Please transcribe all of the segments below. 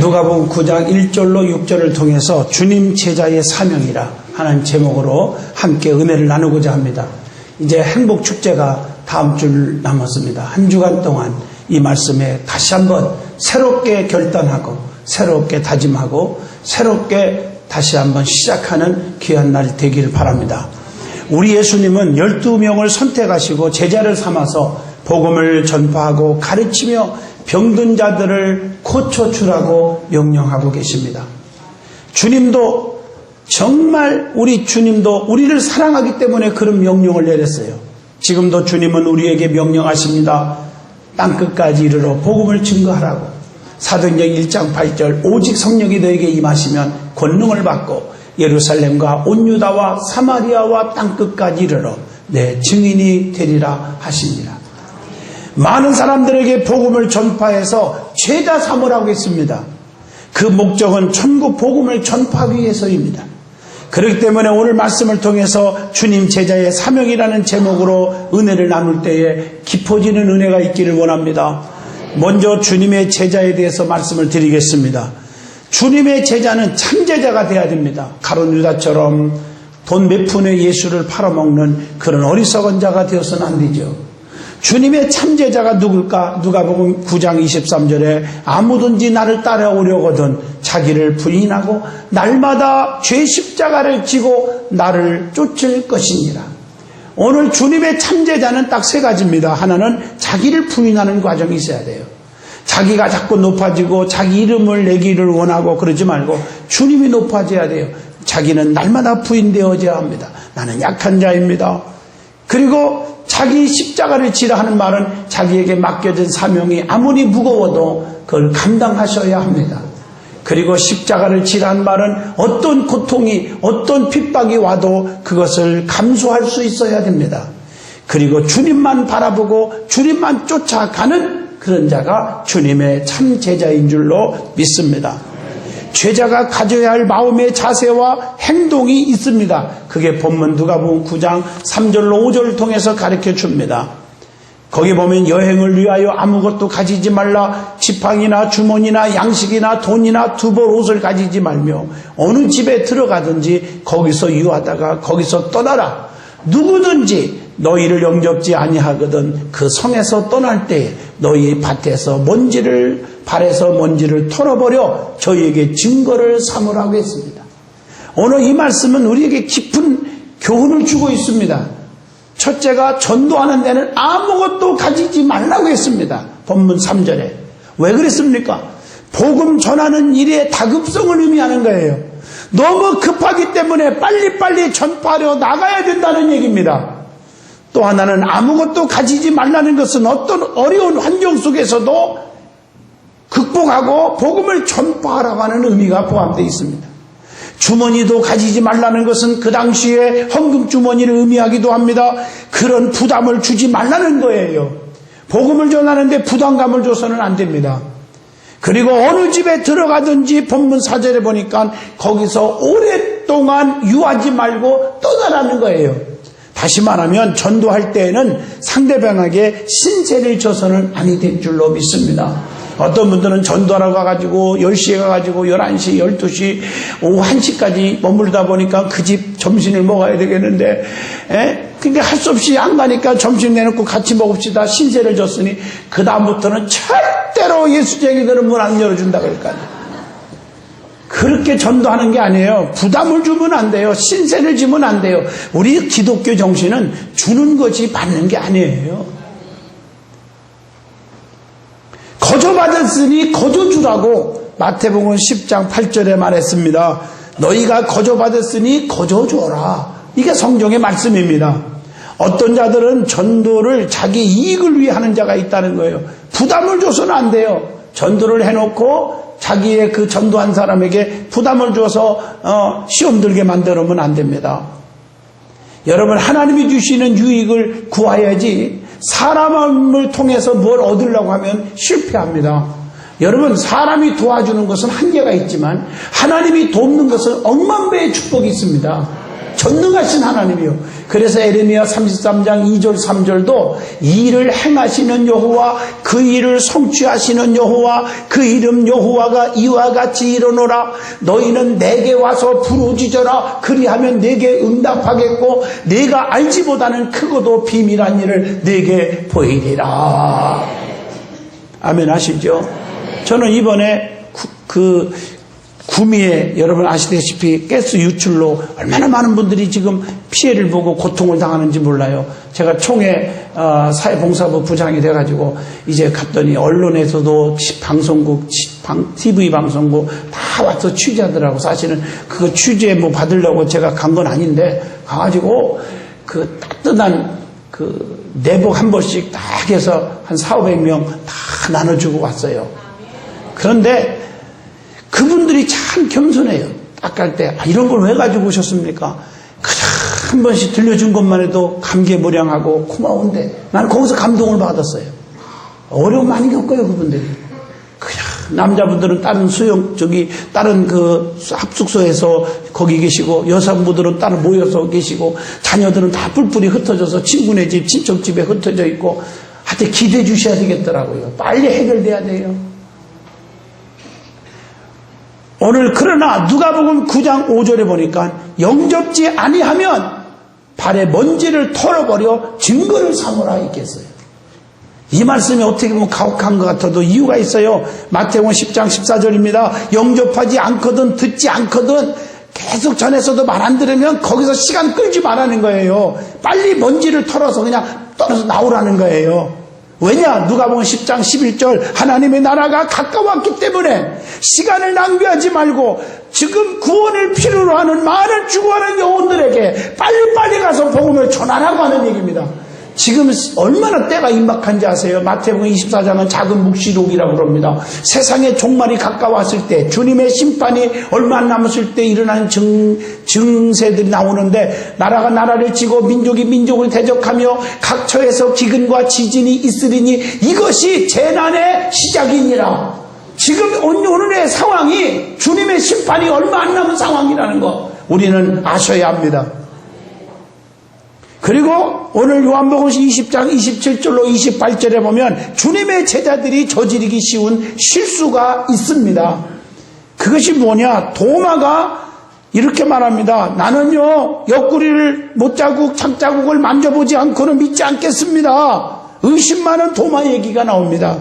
누가복음 9장 1절로 6절을 통해서 주님 제자의 사명이라 하는 제목으로 함께 은혜를 나누고자 합니다. 이제 행복축제가 다음 주 남았습니다. 한 주간 동안 이 말씀에 다시 한번 새롭게 결단하고 새롭게 다짐하고 새롭게 다시 한번 시작하는 귀한 날 되길 바랍니다. 우리 예수님은 12명을 선택하시고 제자를 삼아서 복음을 전파하고 가르치며 병든 자들을 고쳐주라고 명령하고 계십니다. 주님도 정말 우리 주님도 우리를 사랑하기 때문에 그런 명령을 내렸어요. 지금도 주님은 우리에게 명령하십니다. 땅끝까지 이르러 복음을 증거하라고. 사도행전 1장 8절 오직 성령이 너에게 임하시면 권능을 받고 예루살렘과 온 유다와 사마리아와 땅끝까지 이르러 내 증인이 되리라 하십니다. 많은 사람들에게 복음을 전파해서 제자 삼으라고 했습니다. 그 목적은 천국 복음을 전파하기 위해서입니다. 그렇기 때문에 오늘 말씀을 통해서 주님 제자의 사명이라는 제목으로 은혜를 나눌 때에 깊어지는 은혜가 있기를 원합니다. 먼저 주님의 제자에 대해서 말씀을 드리겠습니다. 주님의 제자는 참 제자가 돼야 됩니다. 가룟 유다처럼 돈 몇 푼에 예수를 팔아먹는 그런 어리석은 자가 되어서는 안 되죠. 주님의 참 제자가 누굴까? 누가복음 9장 23절에 아무든지 나를 따라오려거든 자기를 부인하고 날마다 죄 십자가를 지고 나를 쫓을 것이니라. 오늘 주님의 참 제자는 딱 세 가지입니다. 하나는 자기를 부인하는 과정이 있어야 돼요. 자기가 자꾸 높아지고 자기 이름을 내기를 원하고 그러지 말고 주님이 높아져야 돼요. 자기는 날마다 부인되어져야 합니다. 나는 약한 자입니다. 그리고 자기 십자가를 지라 하는 말은 자기에게 맡겨진 사명이 아무리 무거워도 그걸 감당하셔야 합니다. 그리고 십자가를 지라는 말은 어떤 고통이 어떤 핍박이 와도 그것을 감수할 수 있어야 됩니다. 그리고 주님만 바라보고 주님만 쫓아가는 그런 자가 주님의 참 제자인 줄로 믿습니다. 제자가 가져야 할 마음의 자세와 행동이 있습니다. 그게 본문 누가복음 9장 3절로 5절을 통해서 가르쳐 줍니다. 거기 보면 여행을 위하여 아무것도 가지지 말라. 지팡이나 주머니나 양식이나 돈이나 두 벌 옷을 가지지 말며 어느 집에 들어가든지 거기서 유하다가 거기서 떠나라. 누구든지 너희를 영접지 아니하거든 그 성에서 떠날 때에 너희 밭에서 발에서 먼지를 털어버려 저희에게 증거를 삼으라고 했습니다. 오늘 이 말씀은 우리에게 깊은 교훈을 주고 있습니다. 첫째가 전도하는 데는 아무것도 가지지 말라고 했습니다. 본문 3절에. 왜 그랬습니까? 복음 전하는 일의 다급성을 의미하는 거예요. 너무 급하기 때문에 빨리빨리 전파하려 나가야 된다는 얘기입니다. 또 하나는 아무것도 가지지 말라는 것은 어떤 어려운 환경 속에서도 극복하고 복음을 전파하라고 하는 의미가 포함되어 있습니다. 주머니도 가지지 말라는 것은 그 당시에 헌금 주머니를 의미하기도 합니다. 그런 부담을 주지 말라는 거예요. 복음을 전하는데 부담감을 줘서는 안 됩니다. 그리고 어느 집에 들어가든지 본문 4절에 보니까 거기서 오랫동안 유하지 말고 떠나라는 거예요. 다시 말하면 전도할 때에는 상대방에게 신세를 져서는 아니 될 줄로 믿습니다. 어떤 분들은 전도하러 가가지고 10시에 가가지고 11시, 12시, 오후 1시까지 머물다 보니까 그 집 점심을 먹어야 되겠는데 근데 할 수 없이 안 가니까 점심 내놓고 같이 먹읍시다. 신세를 졌으니 그 다음부터는 절대로 예수쟁이들은 문 안 열어준다 그럴까요? 그렇게 전도하는 게 아니에요. 부담을 주면 안 돼요. 신세를 지면 안 돼요. 우리 기독교 정신은 주는 것이 받는 게 아니에요. 거저받았으니 거저주라고 마태복음 10장 8절에 말했습니다. 너희가 거저받았으니 거저줘라. 이게 성경의 말씀입니다. 어떤 자들은 전도를 자기 이익을 위해 하는 자가 있다는 거예요. 부담을 줘서는 안 돼요. 전도를 해놓고 자기의 그 전도한 사람에게 부담을 줘서 시험 들게 만들면 안 됩니다. 여러분, 하나님이 주시는 유익을 구해야지 사람을 통해서 뭘 얻으려고 하면 실패합니다. 여러분, 사람이 도와주는 것은 한계가 있지만 하나님이 돕는 것은 억만 배의 축복이 있습니다. 전능하신 하나님이요. 그래서 에레미야 33장 2절 3절도 이를 행하시는 여호와, 그 일을 성취하시는 여호와, 그 이름 여호와가 이와 같이 이르노라. 너희는 내게 와서 부르짖어라. 그리하면 내게 응답하겠고 내가 알지보다는 크고도 비밀한 일을 내게 보이리라. 아멘 하시죠? 저는 이번에 구미에 여러분 아시다시피 가스 유출로 얼마나 많은 분들이 지금 피해를 보고 고통을 당하는지 몰라요. 제가 총회 사회봉사부 부장이 돼가지고 이제 갔더니 언론에서도 방송국, TV 방송국 다 와서 취재하더라고. 사실은 그거 취재 뭐 받으려고 제가 간 건 아닌데 가가지고 그 따뜻한 그 내복 한 번씩 딱 해서 한 400~500명 다 나눠주고 왔어요. 그런데 그분들이 참 겸손해요. 딱 갈 때 이런 걸 왜 가지고 오셨습니까? 그냥 한 번씩 들려준 것만 해도 감개무량하고 고마운데 나는 거기서 감동을 받았어요. 어려움 많이 겪어요 그분들이. 그냥 남자분들은 다른 다른 그 합숙소에서 거기 계시고 여성분들은 따로 모여서 계시고 자녀들은 다 뿔뿔이 흩어져서 친구네 집, 친척 집에 흩어져 있고 하여튼 기대해 주셔야 되겠더라고요. 빨리 해결돼야 돼요. 오늘 그러나 누가복음 9장 5절에 보니까 영접지 아니하면 발에 먼지를 털어버려 증거를 삼으라 있겠어요. 이 말씀이 어떻게 보면 가혹한 것 같아도 이유가 있어요. 마태복음 10장 14절입니다. 영접하지 않거든 듣지 않거든 계속 전에서도 말 안 들으면 거기서 시간 끌지 말라는 거예요. 빨리 먼지를 털어서 그냥 떨어져 나오라는 거예요. 왜냐? 누가복음 10장 11절 하나님의 나라가 가까웠기 때문에 시간을 낭비하지 말고 지금 구원을 필요로 하는 많은 죽어가는 영혼들에게 빨리빨리 가서 복음을 전하라고 하는 얘기입니다. 지금 얼마나 때가 임박한지 아세요? 마태복음 24장은 작은 묵시록이라고 그럽니다. 세상의 종말이 가까웠을 때 주님의 심판이 얼마 안 남았을 때 일어나는 증세들이 나오는데 나라가 나라를 치고 민족이 민족을 대적하며 각 처에서 기근과 지진이 있으리니 이것이 재난의 시작이니라. 지금 오늘의 상황이 주님의 심판이 얼마 안 남은 상황이라는 거 우리는 아셔야 합니다. 그리고 오늘 요한복음 20장 27절로 28절에 보면 주님의 제자들이 저지르기 쉬운 실수가 있습니다. 그것이 뭐냐? 도마가 이렇게 말합니다. 나는요 옆구리를 못자국 창자국을 만져보지 않고는 믿지 않겠습니다. 의심 많은 도마 얘기가 나옵니다.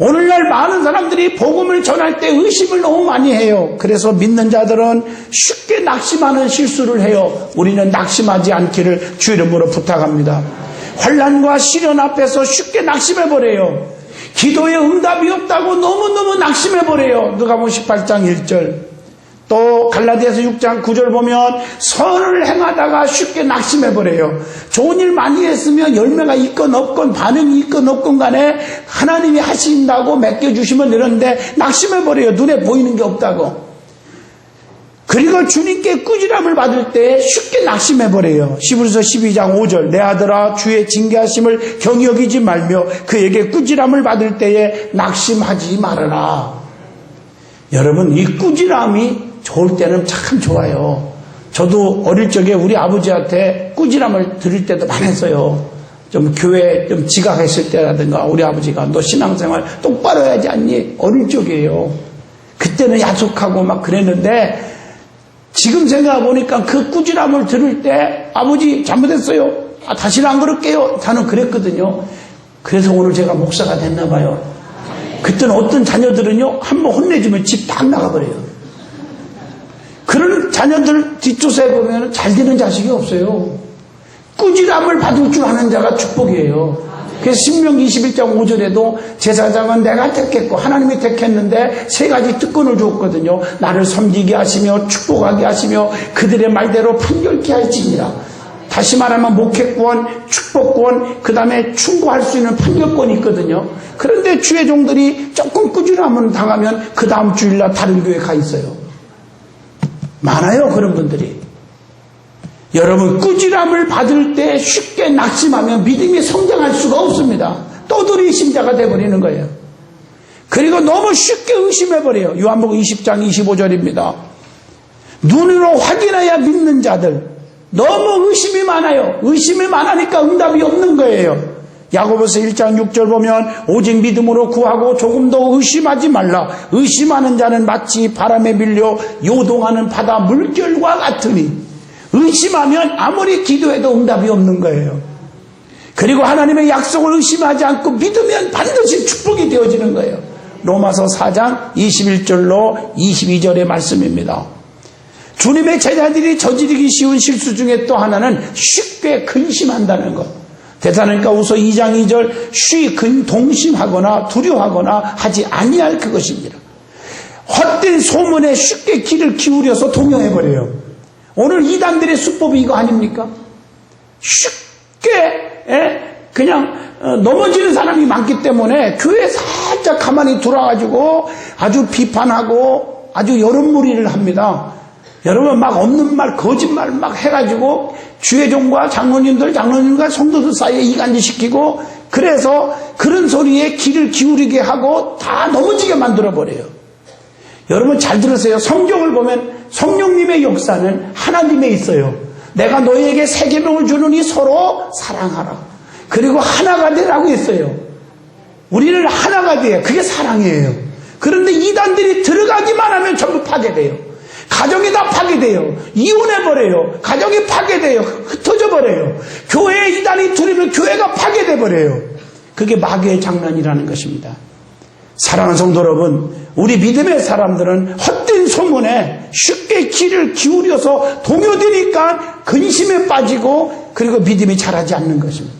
오늘날 많은 사람들이 복음을 전할 때 의심을 너무 많이 해요. 그래서 믿는 자들은 쉽게 낙심하는 실수를 해요. 우리는 낙심하지 않기를 주 이름으로 부탁합니다. 환난과 시련 앞에서 쉽게 낙심해버려요. 기도에 응답이 없다고 너무너무 낙심해버려요. 누가복음 18장 1절. 또 갈라디아서 6장 9절 보면 선을 행하다가 쉽게 낙심해버려요. 좋은 일 많이 했으면 열매가 있건 없건 반응이 있건 없건 간에 하나님이 하신다고 맡겨주시면 되는데 낙심해버려요. 눈에 보이는 게 없다고. 그리고 주님께 꾸지람을 받을 때 쉽게 낙심해버려요. 히브리서 12장 5절 내 아들아 주의 징계하심을 경여기지 말며 그에게 꾸지람을 받을 때에 낙심하지 말아라. 여러분 이 꾸지람이 좋을 때는 참 좋아요. 저도 어릴 적에 우리 아버지한테 꾸지람을 들을 때도 많았어요. 좀 교회 좀 지각했을 때라든가 우리 아버지가 너 신앙생활 똑바로 해야지 않니? 어릴 적이에요. 그때는 야속하고 막 그랬는데 지금 생각해보니까 그 꾸지람을 들을 때 아버지 잘못했어요. 다시는 안 그럴게요. 저는 그랬거든요. 그래서 오늘 제가 목사가 됐나 봐요. 그때는 어떤 자녀들은요 한번 혼내주면 집 딱 나가버려요. 그런 자녀들 뒷조사에 보면 잘 되는 자식이 없어요. 꾸지람을 받을 줄 아는 자가 축복이에요. 그래서 신명기 21장 5절에도 제사장은 내가 택했고 하나님이 택했는데 세 가지 특권을 주었거든요. 나를 섬기게 하시며 축복하게 하시며 그들의 말대로 판결케 할지니라. 다시 말하면 목회권, 축복권, 그 다음에 충고할 수 있는 판결권이 있거든요. 그런데 주의 종들이 조금 꾸지람을 당하면 그 다음 주일날 다른 교회 가 있어요. 많아요 그런 분들이. 여러분 꾸지람을 받을 때 쉽게 낙심하면 믿음이 성장할 수가 없습니다. 떠돌이 신자가 되어버리는 거예요. 그리고 너무 쉽게 의심해버려요. 요한복음 20장 25절입니다. 눈으로 확인해야 믿는 자들. 너무 의심이 많아요. 의심이 많으니까 응답이 없는 거예요. 야고보서 1장 6절 보면 오직 믿음으로 구하고 조금도 의심하지 말라. 의심하는 자는 마치 바람에 밀려 요동하는 바다 물결과 같으니. 의심하면 아무리 기도해도 응답이 없는 거예요. 그리고 하나님의 약속을 의심하지 않고 믿으면 반드시 축복이 되어지는 거예요. 로마서 4장 21절로 22절의 말씀입니다. 주님의 제자들이 저지르기 쉬운 실수 중에 또 하나는 쉽게 근심한다는 것. 데살로니가후서 2장 2절 쉬 동심하거나 두려워하거나 하지 아니할 그것입니다. 헛된 소문에 쉽게 귀를 기울여서 동요해버려요. 오늘 이단들의 수법이 이거 아닙니까? 쉽게 그냥 넘어지는 사람이 많기 때문에 교회에 살짝 가만히 돌아가지고 아주 비판하고 아주 여론몰이를 합니다. 여러분 막 없는 말 거짓말 막 해가지고 주회종과 장로님과 성도들 사이에 이간질시키고 그래서 그런 소리에 귀를 기울이게 하고 다 넘어지게 만들어버려요. 여러분 잘 들으세요. 성경을 보면 성령님의 역사는 하나님에 있어요. 내가 너희에게 새 계명을 주노니 서로 사랑하라. 그리고 하나가 되라고 했어요. 우리는 하나가 돼요. 그게 사랑이에요. 그런데 이단들이 들어가기만 하면 전부 파괴돼요. 가정이 다 파괴돼요. 이혼해버려요. 가정이 파괴돼요. 흩어져버려요. 교회에 이단이 들으면 교회가 파괴돼버려요. 그게 마귀의 장난이라는 것입니다. 사랑하는 성도 여러분, 우리 믿음의 사람들은 헛된 소문에 쉽게 귀를 기울여서 동요되니까 근심에 빠지고 그리고 믿음이 자라지 않는 것입니다.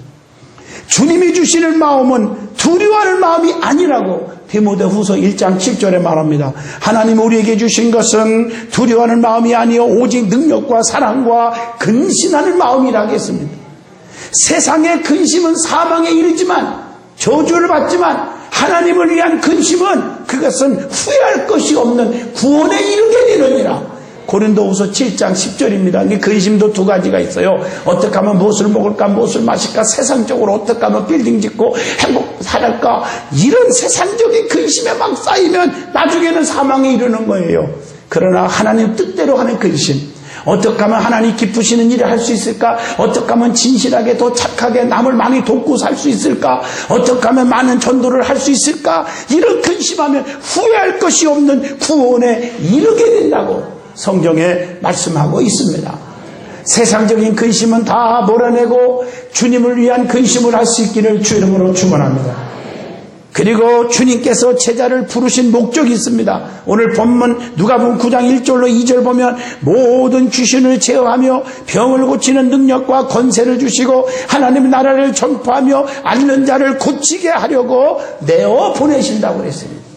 주님이 주시는 마음은 두려워하는 마음이 아니라고 디모데후서 1장 7절에 말합니다. 하나님 우리에게 주신 것은 두려워하는 마음이 아니요 오직 능력과 사랑과 근신하는 마음이라고 했습니다. 세상의 근심은 사망에 이르지만 저주를 받지만 하나님을 위한 근심은 그것은 후회할 것이 없는 구원에 이르게 되느니라. 고린도후서 7장 10절입니다. 이 근심도 두 가지가 있어요. 어떻게 하면 무엇을 먹을까, 무엇을 마실까, 세상적으로 어떻게 하면 빌딩 짓고 행복 살할까, 이런 세상적인 근심에 막 쌓이면 나중에는 사망에 이르는 거예요. 그러나 하나님 뜻대로 하는 근심, 어떻게 하면 하나님 기쁘시는 일을 할 수 있을까, 어떻게 하면 진실하게 더 착하게 남을 많이 돕고 살 수 있을까, 어떻게 하면 많은 전도를 할 수 있을까, 이런 근심하면 후회할 것이 없는 구원에 이르게 된다고 성경에 말씀하고 있습니다. 세상적인 근심은 다 몰아내고 주님을 위한 근심을 할 수 있기를 주 이름으로 축원합니다. 그리고 주님께서 제자를 부르신 목적이 있습니다. 오늘 본문 누가복음 9장 1절로 2절 보면 모든 귀신을 제어하며 병을 고치는 능력과 권세를 주시고 하나님의 나라를 전파하며 앓는 자를 고치게 하려고 내어 보내신다고 그랬습니다.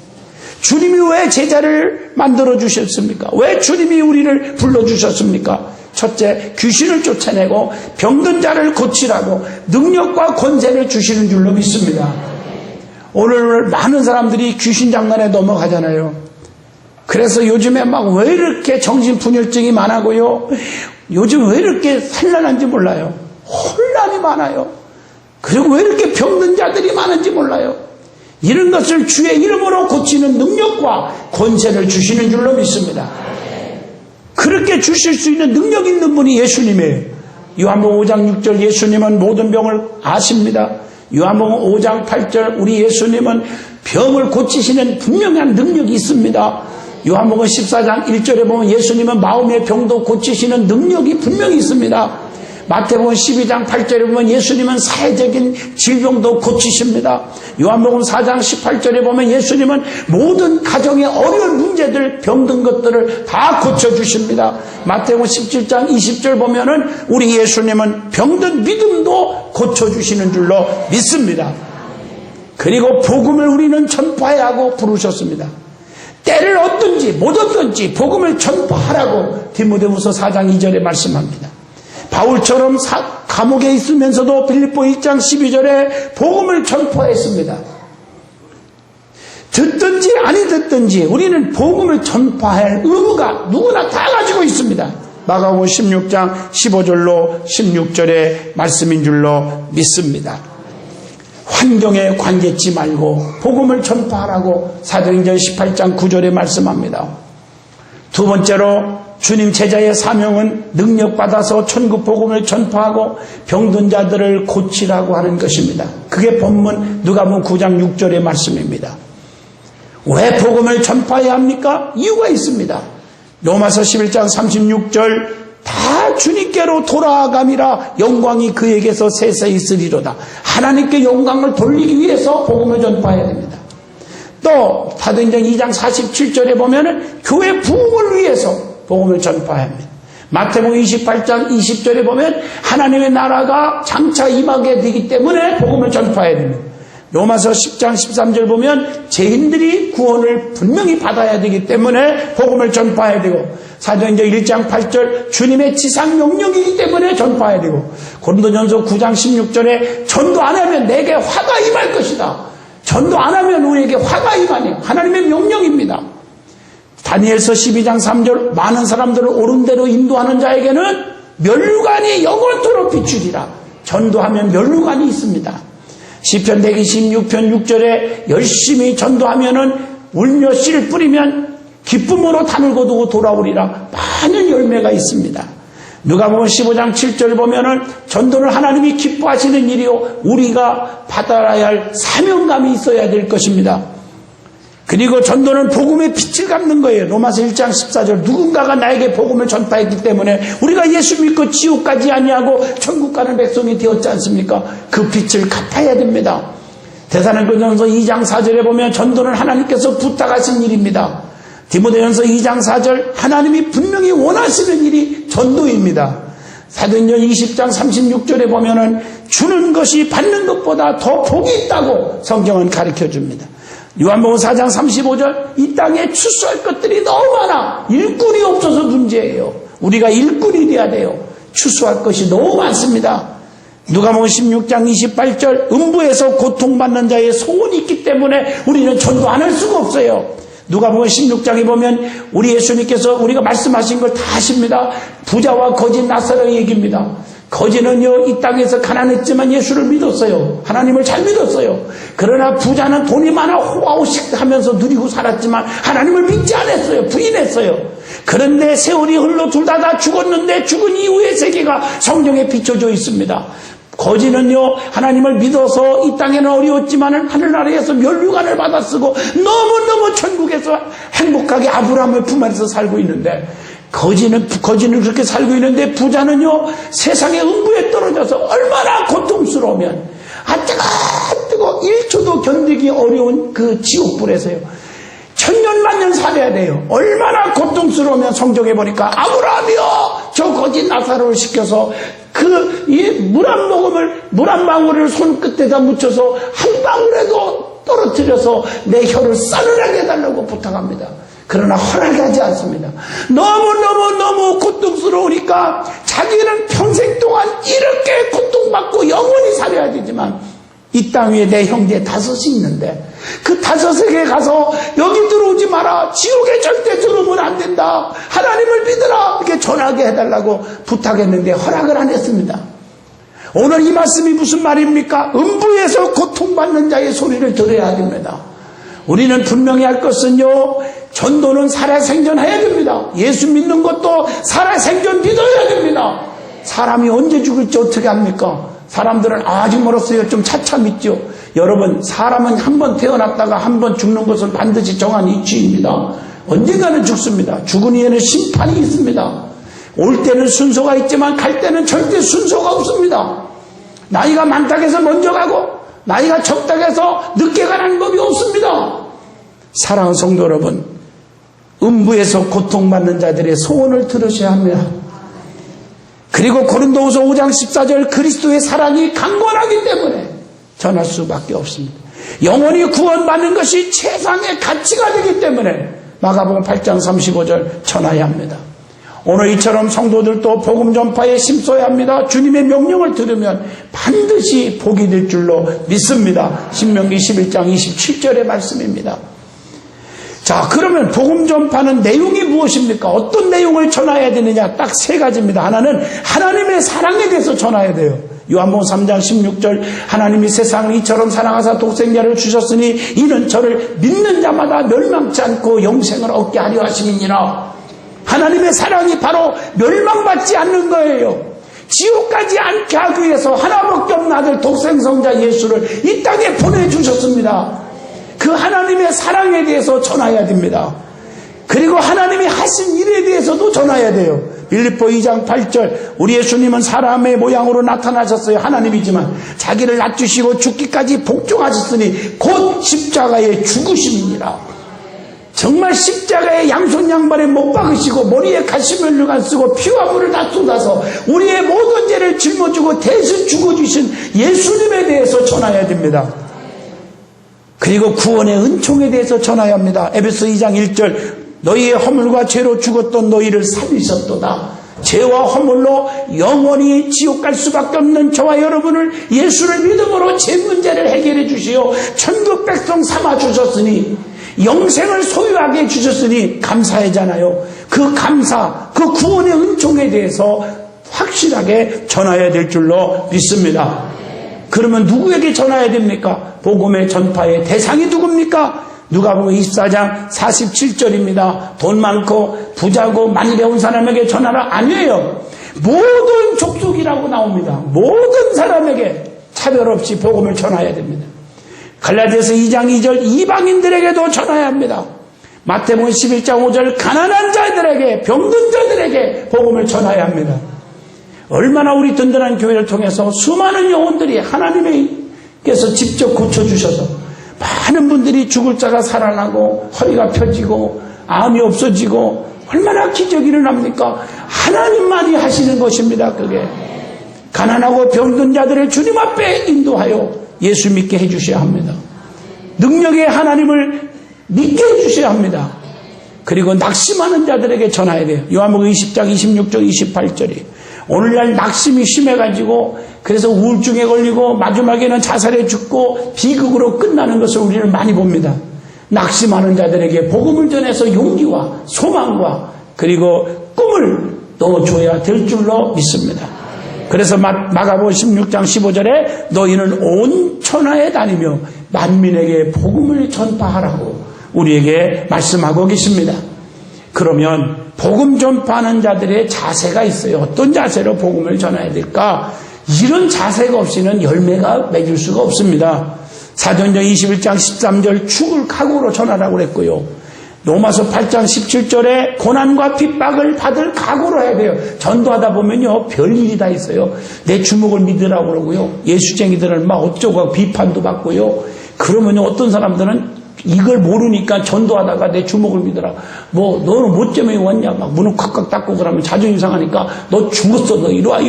주님이 왜 제자를 만들어 주셨습니까? 왜 주님이 우리를 불러주셨습니까? 첫째, 귀신을 쫓아내고 병든 자를 고치라고 능력과 권세를 주시는 줄로 믿습니다. 오늘 많은 사람들이 귀신 장난에 넘어가잖아요. 그래서 요즘에 막 왜 이렇게 정신분열증이 많아고요? 요즘 왜 이렇게 산란한지 몰라요. 혼란이 많아요. 그리고 왜 이렇게 병든 자들이 많은지 몰라요. 이런 것을 주의 이름으로 고치는 능력과 권세를 주시는 줄로 믿습니다. 그렇게 주실 수 있는 능력 있는 분이 예수님이에요. 요한복음 5장 6절 예수님은 모든 병을 아십니다. 요한복음 5장 8절 우리 예수님은 병을 고치시는 분명한 능력이 있습니다. 요한복음 14장 1절에 보면 예수님은 마음의 병도 고치시는 능력이 분명히 있습니다. 마태복음 12장 8절에 보면 예수님은 사회적인 질병도 고치십니다. 요한복음 4장 18절에 보면 예수님은 모든 가정의 어려운 문제들, 병든 것들을 다 고쳐주십니다. 마태복음 17장 20절 보면은 우리 예수님은 병든 믿음도 고쳐주시는 줄로 믿습니다. 그리고 복음을 우리는 전파해야 하고 부르셨습니다. 때를 얻든지 못 얻든지 복음을 전파하라고 디모데후서 4장 2절에 말씀합니다. 바울처럼 감옥에 있으면서도 빌립보 1장 12절에 복음을 전파했습니다. 듣든지 아니 듣든지 우리는 복음을 전파할 의무가 누구나 다 가지고 있습니다. 마가복음 16장 15절로 16절의 말씀인 줄로 믿습니다. 환경에 관계치 말고 복음을 전파하라고 사도행전 18장 9절에 말씀합니다. 두 번째로 주님 제자의 사명은 능력받아서 천국 복음을 전파하고 병든 자들을 고치라고 하는 것입니다. 그게 본문 누가복음 9장 6절의 말씀입니다. 왜 복음을 전파해야 합니까? 이유가 있습니다. 로마서 11장 36절 다 주님께로 돌아감이라 영광이 그에게서 세세히 있으리로다. 하나님께 영광을 돌리기 위해서 복음을 전파해야 됩니다. 또 사도행전 2장 47절에 보면은 교회 부흥을 위해서 복음을 전파해야 합니다. 마태복음 28장 20절에 보면 하나님의 나라가 장차 임하게 되기 때문에 복음을 전파해야 됩니다. 로마서 10장 13절 보면 죄인들이 구원을 분명히 받아야 되기 때문에 복음을 전파해야 되고, 사도행전 1장 8절 주님의 지상 명령이기 때문에 전파해야 되고, 고린도전서 9장 16절에 전도 안 하면 내게 화가 임할 것이다. 전도 안 하면 우리에게 화가 임하니 하나님의 명령입니다. 다니엘서 12장 3절 많은 사람들을 옳은 대로 인도하는 자에게는 면류관이 영원토록 비추리라. 전도하면 면류관이 있습니다. 시편 126편 6절에 열심히 전도하면은 울며 씨를 뿌리면 기쁨으로 담을고 두고 돌아오리라. 많은 열매가 있습니다. 누가복음 15장 7절 보면은 전도는 하나님이 기뻐하시는 일이요 우리가 받아야 할 사명감이 있어야 될 것입니다. 그리고 전도는 복음의 빛을 갚는 거예요. 로마서 1장 14절 누군가가 나에게 복음을 전파했기 때문에 우리가 예수 믿고 지옥 가지 아니하고 천국 가는 백성이 되었지 않습니까? 그 빛을 갚아야 됩니다. 데살로니가전서 2장 4절에 보면 전도는 하나님께서 부탁하신 일입니다. 디모데전서 2장 4절 하나님이 분명히 원하시는 일이 전도입니다. 사도행전 20장 36절에 보면은 주는 것이 받는 것보다 더 복이 있다고 성경은 가르쳐줍니다. 요한복음 4장 35절 이 땅에 추수할 것들이 너무 많아 일꾼이 없어서 문제예요. 우리가 일꾼이 돼야 돼요. 추수할 것이 너무 많습니다. 누가복음 16장 28절 음부에서 고통받는 자의 소원이 있기 때문에 우리는 전도 안 할 수가 없어요. 누가복음 16장에 보면 우리 예수님께서 우리가 말씀하신 걸 다 하십니다. 부자와 거지 나사로의 얘기입니다. 거지는요 이 땅에서 가난했지만 예수를 믿었어요. 하나님을 잘 믿었어요. 그러나 부자는 돈이 많아 호화호식 하면서 누리고 살았지만 하나님을 믿지 않았어요. 부인했어요. 그런데 세월이 흘러 둘 다 죽었는데 죽은 이후의 세계가 성경에 비춰져 있습니다. 거지는요 하나님을 믿어서 이 땅에는 어려웠지만 하늘나라에서 면류관을 받아 쓰고 너무너무 천국에서 행복하게 아브라함의 품 안에서 살고 있는데, 거지는 그렇게 살고 있는데 부자는요 세상의 음부에 떨어져서 얼마나 고통스러우면 뜨거 1초도 견디기 어려운 그 지옥불에서요 천년 만년 살아야 돼요. 얼마나 고통스러우면 성경에 보니까 아브라함이요 저 거지 나사로를 시켜서 그 물 한 모금을 물 한 방울을 손끝에다 묻혀서 한 방울에도 떨어뜨려서 내 혀를 싸늘하게 해달라고 부탁합니다. 그러나 허락하지 않습니다. 너무 고통스러우니까 자기는 평생 동안 이렇게 고통받고 영원히 살아야 되지만 이 땅 위에 내 형제 5이 있는데 그 5에게 가서 여기 들어오지 마라, 지옥에 절대 들어오면 안 된다, 하나님을 믿으라 이렇게 전하게 해달라고 부탁했는데 허락을 안 했습니다. 오늘 이 말씀이 무슨 말입니까? 음부에서 고통받는 자의 소리를 들어야 됩니다. 우리는 분명히 할 것은요 전도는 살아생전해야 됩니다. 예수 믿는 것도 살아생전 믿어야 됩니다. 사람이 언제 죽을지 어떻게 합니까? 사람들은 아직 멀었어요 좀 차차 믿죠. 여러분 사람은 한 번 태어났다가 한 번 죽는 것은 반드시 정한 이치입니다. 언젠가는 죽습니다. 죽은 이에는 심판이 있습니다. 올 때는 순서가 있지만 갈 때는 절대 순서가 없습니다. 나이가 많다고 해서 먼저 가고 나이가 적다고 해서 늦게 가는 법이 없습니다. 사랑하는 성도 여러분, 음부에서 고통받는 자들의 소원을 들으셔야 합니다. 그리고 고린도후서 5장 14절 그리스도의 사랑이 강건하기 때문에 전할 수밖에 없습니다. 영원히 구원받는 것이 최상의 가치가 되기 때문에 마가복음 8장 35절 전해야 합니다. 오늘 이처럼 성도들도 복음 전파에 힘써야 합니다. 주님의 명령을 들으면 반드시 복이 될 줄로 믿습니다. 신명기 11장 27절의 말씀입니다. 자, 그러면 복음 전파는 내용이 무엇입니까? 어떤 내용을 전해야 되느냐? 딱 3가지입니다. 하나는 하나님의 사랑에 대해서 전해야 돼요. 요한복음 3장 16절 하나님이 세상을 이처럼 사랑하사 독생자를 주셨으니 이는 저를 믿는 자마다 멸망치 않고 영생을 얻게 하려 하심이니라. 하나님의 사랑이 바로 멸망받지 않는 거예요. 지옥 가지 않게 하기 위해서 하나밖에 없는 아들 독생성자 예수를 이 땅에 보내주셨습니다. 그 하나님의 사랑에 대해서 전해야 됩니다. 그리고 하나님이 하신 일에 대해서도 전해야 돼요. 빌립보 2장 8절 우리 예수님은 사람의 모양으로 나타나셨어요. 하나님이지만 자기를 낮추시고 죽기까지 복종하셨으니 곧 십자가에 죽으심이니라. 정말 십자가에 양손 양발에 못 박으시고 머리에 가시면류관 쓰고 피와 물을 다 쏟아서 우리의 모든 죄를 짊어지고 대신 죽어주신 예수님에 대해서 전해야 됩니다. 그리고 구원의 은총에 대해서 전해야 합니다. 에베소 2장 1절 너희의 허물과 죄로 죽었던 너희를 살리셨도다. 죄와 허물로 영원히 지옥 갈 수밖에 없는 저와 여러분을 예수를 믿음으로 죄 문제를 해결해 주시어 천국 백성 삼아 주셨으니 영생을 소유하게 해주셨으니 감사하잖아요. 그 감사, 그 구원의 은총에 대해서 확실하게 전해야 될 줄로 믿습니다. 그러면 누구에게 전해야 됩니까? 복음의 전파의 대상이 누굽니까? 누가복음 24장 47절입니다. 돈 많고 부자고 많이 배운 사람에게 전하라. 아니에요. 모든 족속이라고 나옵니다. 모든 사람에게 차별 없이 복음을 전해야 됩니다. 갈라디아서 2장 2절 이방인들에게도 전해야 합니다. 마태복음 11장 5절 가난한 자들에게 병든 자들에게 복음을 전해야 합니다. 얼마나 우리 든든한 교회를 통해서 수많은 영혼들이 하나님께서 직접 고쳐주셔서 많은 분들이 죽을 자가 살아나고 허리가 펴지고 암이 없어지고 얼마나 기적이 일어납니까? 하나님만이 하시는 것입니다. 그게 가난하고 병든 자들을 주님 앞에 인도하여 예수 믿게 해주셔야 합니다. 능력의 하나님을 믿게 해주셔야 합니다. 그리고 낙심하는 자들에게 전해야 돼요. 요한복음 20장 26절 28절이 오늘날 낙심이 심해가지고 그래서 우울증에 걸리고 마지막에는 자살해 죽고 비극으로 끝나는 것을 우리는 많이 봅니다. 낙심하는 자들에게 복음을 전해서 용기와 소망과 그리고 꿈을 넣어줘야 될 줄로 믿습니다. 그래서 마가복음 16장 15절에 너희는 온 천하에 다니며 만민에게 복음을 전파하라고 우리에게 말씀하고 계십니다. 그러면 복음 전파하는 자들의 자세가 있어요. 어떤 자세로 복음을 전해야 될까? 이런 자세가 없이는 열매가 맺을 수가 없습니다. 사도행전 21장 13절 죽을 각오로 전하라고 그랬고요. 로마서 8장 17절에 고난과 핍박을 받을 각오로 해야 돼요. 전도하다 보면요 별일이 다 있어요. 내 주먹을 믿으라고 그러고요. 예수쟁이들은 막 어쩌고 비판도 받고요. 그러면요 어떤 사람들은 이걸 모르니까 전도하다가 내 주먹을 믿으라. 뭐 너는 뭐 때문에 왔냐? 막 문을 콱콱 닫고 그러면 자존심 상하니까 너 죽었어. 너 이리 와.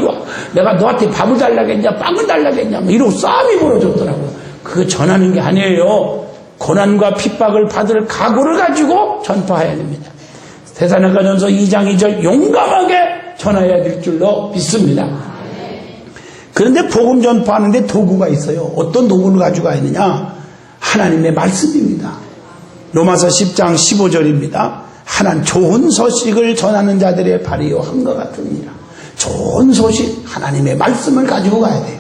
내가 너한테 밥을 달라겠냐? 빵을 달라겠냐? 뭐 이러고 싸움이 벌어졌더라고요. 그거 전하는 게 아니에요. 고난과 핍박을 받을 각오를 가지고 전파해야 됩니다. 데살로니가전서 2장 2절 용감하게 전해야 될 줄로 믿습니다. 그런데 복음 전파하는데 도구가 있어요. 어떤 도구를 가지고 가야 되느냐? 하나님의 말씀입니다. 로마서 10장 15절입니다. 하나님 좋은 소식을 전하는 자들의 발이요 한것 같으니라. 좋은 소식 하나님의 말씀을 가지고 가야 돼요.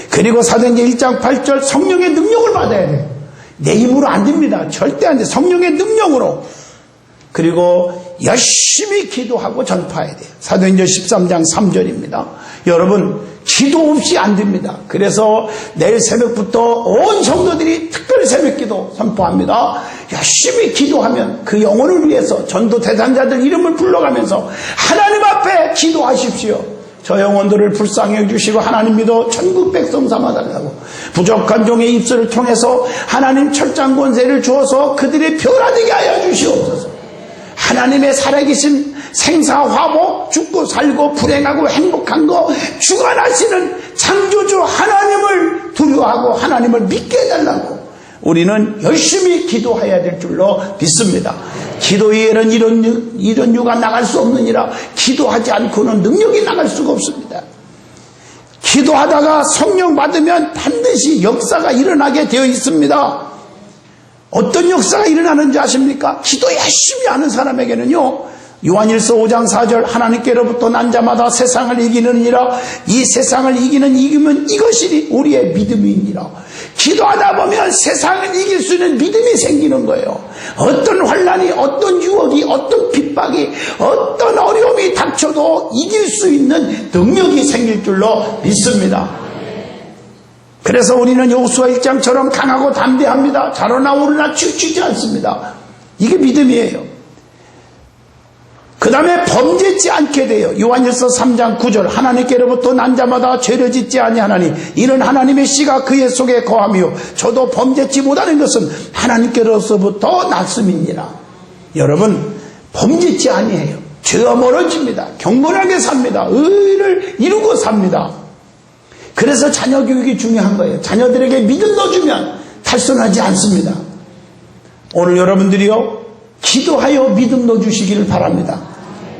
그리고 사도행전 1장 8절 성령의 능력을 받아야 돼요. 내 힘으로 안 됩니다. 절대 안 돼. 성령의 능력으로. 그리고 열심히 기도하고 전파해야 돼요. 사도행전 13장 3절입니다. 여러분 기도 없이 안 됩니다. 그래서 내일 새벽부터 온 성도들이 특별히 새벽기도 선포합니다. 열심히 기도하면 그 영혼을 위해서 전도 대상자들 이름을 불러가면서 하나님 앞에 기도하십시오. 저 영혼들을 불쌍히 해주시고 하나님 믿어 천국 백성 삼아달라고 부족한 종의 입술을 통해서 하나님 철장 권세를 주어서 그들의 표가 되게 하여 주시옵소서. 하나님의 살아계신 생사화복 죽고 살고 불행하고 행복한 거 주관하시는 창조주 하나님을 두려워하고 하나님을 믿게 해달라고 우리는 열심히 기도해야 될 줄로 믿습니다. 기도 외에는 이런 유가 나갈 수 없느니라. 기도하지 않고는 능력이 나갈 수가 없습니다. 기도하다가 성령 받으면 반드시 역사가 일어나게 되어 있습니다. 어떤 역사가 일어나는지 아십니까? 기도 열심히 하는 사람에게는요 요한일서 5장 4절 하나님께로부터 난 자마다 세상을 이기느니라. 이 세상을 이기는 이기면 이것이 우리의 믿음이니라. 기도하다 보면 세상을 이길 수 있는 믿음이 생기는 거예요. 어떤 환난이, 어떤 유혹이, 어떤 핍박이, 어떤 어려움이 닥쳐도 이길 수 있는 능력이 생길 줄로 믿습니다. 그래서 우리는 여호수아 1장처럼 강하고 담대합니다. 자로나 오르나 치우치지 않습니다. 이게 믿음이에요. 그 다음에 범죄치 않게 돼요. 요한일서 3장 9절 하나님께로부터 난 자마다 죄를 짓지 아니하나니 이는 하나님의 씨가 그의 속에 거하며 저도 범죄치 못하는 것은 하나님께로서부터 났음이니라. 여러분, 범죄치 아니에요. 죄와 멀어집니다. 경건하게 삽니다. 의를 이루고 삽니다. 그래서 자녀 교육이 중요한 거예요. 자녀들에게 믿음 넣어주면 탈선하지 않습니다. 오늘 여러분들이요, 기도하여 믿음 넣어주시기를 바랍니다.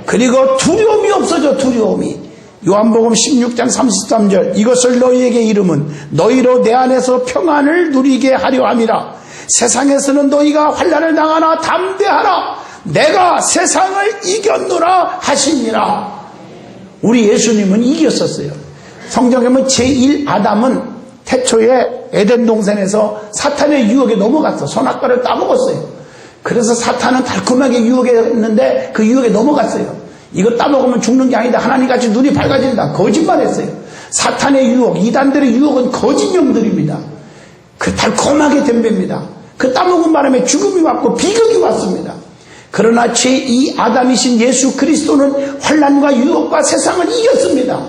그리고 두려움이 없어져. 두려움이. 요한복음 16장 33절 이것을 너희에게 이름은 너희로 내 안에서 평안을 누리게 하려 함이라. 세상에서는 너희가 환난을 당하나 담대하라. 내가 세상을 이겼노라 하시니라. 우리 예수님은 이겼었어요. 성경에 보면 제1 아담은 태초에 에덴 동산에서 사탄의 유혹에 넘어갔어. 선악과를 따먹었어요. 그래서 사탄은 달콤하게 유혹했는데 그 유혹에 넘어갔어요. 이거 따먹으면 죽는 게 아니다. 하나님같이 눈이 밝아진다. 거짓말했어요. 사탄의 유혹, 이단들의 유혹은 거짓 영들입니다. 그 달콤하게 덤빕니다. 그 따먹은 바람에 죽음이 왔고 비극이 왔습니다. 그러나 제2 아담이신 예수 그리스도는 환난과 유혹과 세상을 이겼습니다.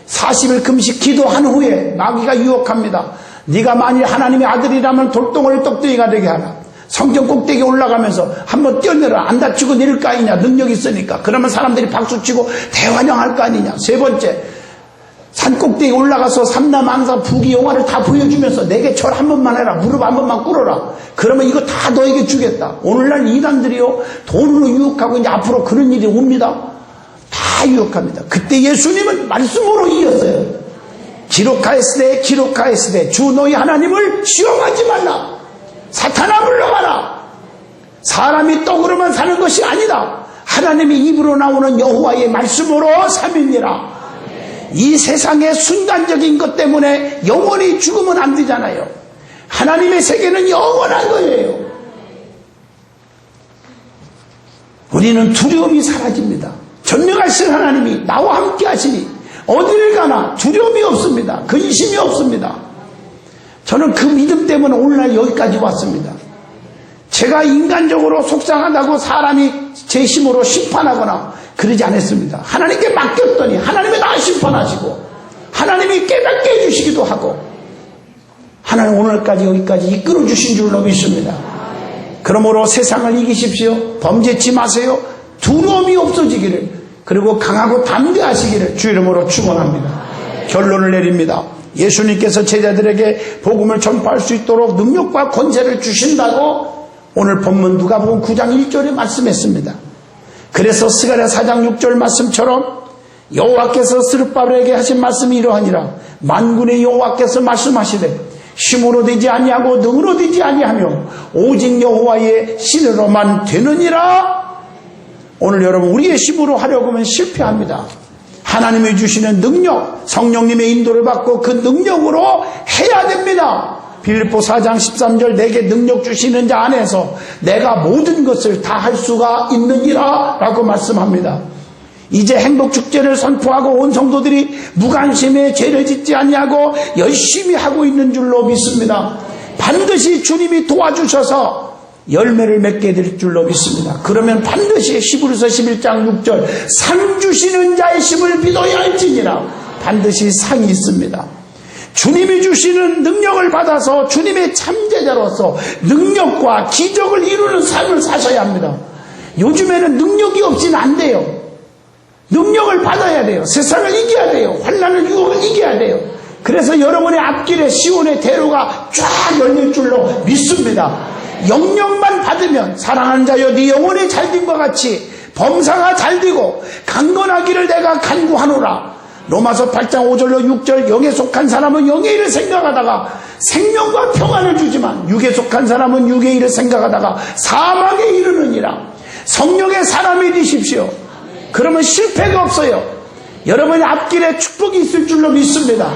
40일 금식 기도한 후에 마귀가 유혹합니다. 네가 만일 하나님의 아들이라면 돌덩어리를 떡덩이가 되게 하라. 성전 꼭대기에 올라가면서 한번 뛰어내라. 안 다치고 내릴 거 아니냐. 능력이 있으니까. 그러면 사람들이 박수치고 대환영할 거 아니냐. 세 번째, 산 꼭대기에 올라가서 삼라망사 부귀 영화를 다 보여주면서 내게 절 한 번만 해라. 무릎 한 번만 꿇어라. 그러면 이거 다 너에게 주겠다. 오늘날 이단들이요, 돈으로 유혹하고 이제 앞으로 그런 일이 옵니다. 다 유혹합니다. 그때 예수님은 말씀으로 이겼어요. 기록하였으되 기록하였으되 주 너희 하나님을 시험하지 말라. 사탄아 물러가라. 사람이 떡으로만 사는 것이 아니다. 하나님의 입으로 나오는 여호와의 말씀으로 삼이니라. 이 세상의 순간적인 것 때문에 영원히 죽으면 안 되잖아요. 하나님의 세계는 영원한 거예요. 우리는 두려움이 사라집니다. 전능하신 하나님이 나와 함께 하시니 어디를 가나 두려움이 없습니다. 근심이 없습니다. 저는 그 믿음 때문에 오늘날 여기까지 왔습니다. 제가 인간적으로 속상하다고 사람이 제 힘으로 심판하거나 그러지 않았습니다. 하나님께 맡겼더니 하나님이 나 심판하시고 하나님이 깨닫게 해주시기도 하고 하나님 오늘까지 여기까지 이끌어 주신 줄로 믿습니다. 그러므로 세상을 이기십시오. 범죄치 마세요. 두려움이 없어지기를, 그리고 강하고 담대하시기를 주 이름으로 축원합니다. 결론을 내립니다. 예수님께서 제자들에게 복음을 전파할 수 있도록 능력과 권세를 주신다고 오늘 본문 누가복음 9장 1절에 말씀했습니다. 그래서 스가랴 4장 6절 말씀처럼 여호와께서 스룹바벨에게 하신 말씀이 이러하니라. 만군의 여호와께서 말씀하시되 힘으로 되지 아니하고 능으로 되지 아니하며 오직 여호와의 신으로만 되느니라. 오늘 여러분, 우리의 힘으로 하려고 하면 실패합니다. 하나님이 주시는 능력, 성령님의 인도를 받고 그 능력으로 해야 됩니다. 빌립보 4장 13절 내게 능력 주시는 자 안에서 내가 모든 것을 다 할 수가 있느니라 라고 말씀합니다. 이제 행복축제를 선포하고 온 성도들이 무관심에 죄를 짓지 아니하고 열심히 하고 있는 줄로 믿습니다. 반드시 주님이 도와주셔서 열매를 맺게 될 줄로 믿습니다. 그러면 반드시 히브리서 11장 6절 상 주시는 자의 힘을 믿어야 할지니라. 반드시 상이 있습니다. 주님이 주시는 능력을 받아서 주님의 참제자로서 능력과 기적을 이루는 삶을 사셔야 합니다. 요즘에는 능력이 없이는 안 돼요. 능력을 받아야 돼요. 세상을 이겨야 돼요. 환난을 유혹을 이겨야 돼요. 그래서 여러분의 앞길에 시온의 대로가 쫙 열릴 줄로 믿습니다. 영령만 받으면 사랑하는 자여 네 영혼이 잘된과 같이 범사가 잘되고 강건하기를 내가 간구하노라. 로마서 8장 5절로 6절 영에 속한 사람은 영의 일을 생각하다가 생명과 평안을 주지만 육에 속한 사람은 육의 일을 생각하다가 사망에 이르느니라. 성령의 사람이 되십시오. 그러면 실패가 없어요. 여러분의 앞길에 축복이 있을 줄로 믿습니다.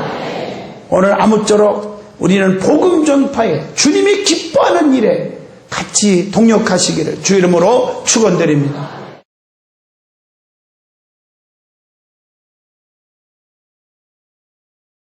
오늘 아무쪼록 우리는 복음 전파에 주님이 기뻐하는 일에 같이 동역하시기를 주 이름으로 축원드립니다.